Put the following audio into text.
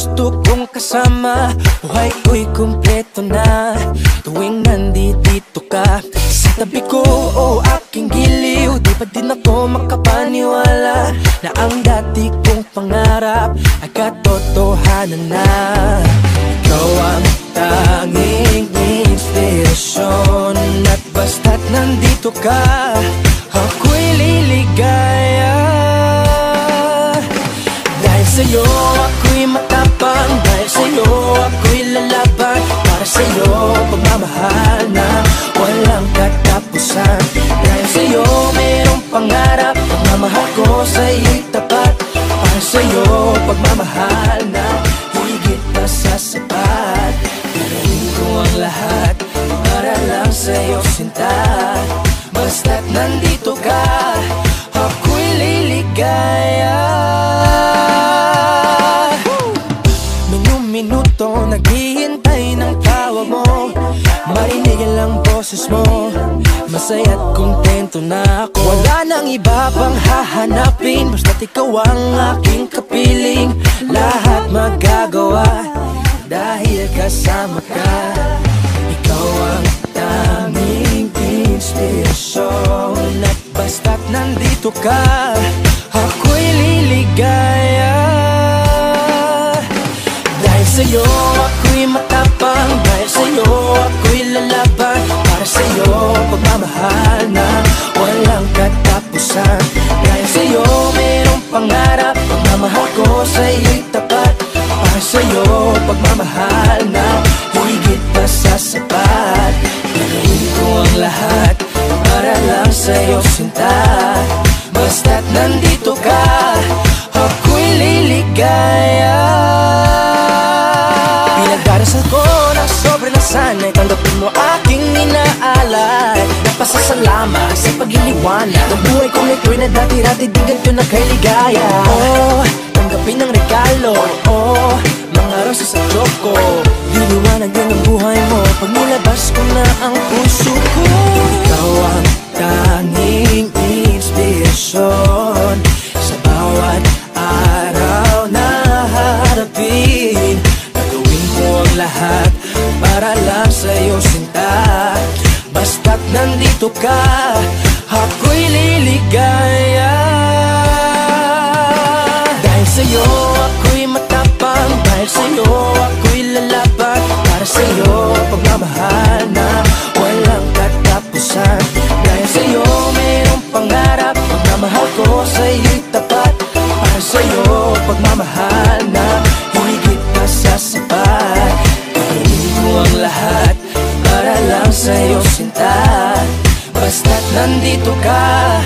gusto kong kasama. Buhay ko'y kumpleto na tuwing nandito ka sa tabi ko o aking giliw. Di pa din ako makapaniwala na ang dati kong pangarap ay katotohanan na. Ikaw ang tanging inspirasyon at basta't nandito ka, ako'y liligaya. Dahil sa'yo ako'y matapang, dahil sa'yo ako'y lalaban. Para sa'yo pagmamahal na walang katapusan. Dahil sa'yo mayroong pangarap, pagmamahal ko sa'yo'y tapat. Para sa'yo pagmamahal na higit pa sa sapat. Gagawin ko ang lahat para lang sa'yo sinta. Basta't nandito ka, ako'y liligaya. Minuto naghihintay ng tawa mo, marinig ang boses mo, masaya't kontento na ako. Wala nang iba pang hahanapin, basta't ikaw ang aking kapiling. Lahat magagawa dahil kasama ka. Ikaw ang tanging inspirasyon at basta't nandito ka, ako'y liligaya. Dahil sa'yo ako'y matapang, dahil sa'yo ako'y lalaban. Para sa'yo pagmamahal na walang katapusan. Dahil sa'yo mayroong pangarap, pagmamahal ko sa'yo'y tapat. Para sa'yo pagmamahal na higit pa sa sapat. Gagawin ko ang lahat para lang sa'yo sinta. Basta't nandito ka, ako'y liligaya. Pinagdarasal ko ng sobrang nasanay, tanggapin mo aking inaalay. Napasasalamat sa pag-iliwanag ng buhay kong ito'y na dati-dati di ganito na kay ligaya. Oh, tanggapin ang regalo, oh, mga rosas at choco. Liliwanag din ang buhay mo pag nilabas ko na ang puso ko. Ikaw ang tanging inspirasyon sa bawat araw na harapin. Gagawin ko ang lahat para lang sa'yo sinta. Basta't nandito ka, ako'y liligaya. Dahil sa'yo ako'y matapang, dahil sa'yo ako'y lalaban. Para sa'yo pagmamahal na walang katapusan. Dahil sa'yo mayroong pangarap, pagmamahal ko sa'yo'y tapat. Para sa'yo pagmamahal na higit pa sa sapat. Gagawin ko ang lahat para lang sa'yo sinta. Basta't nandito ka,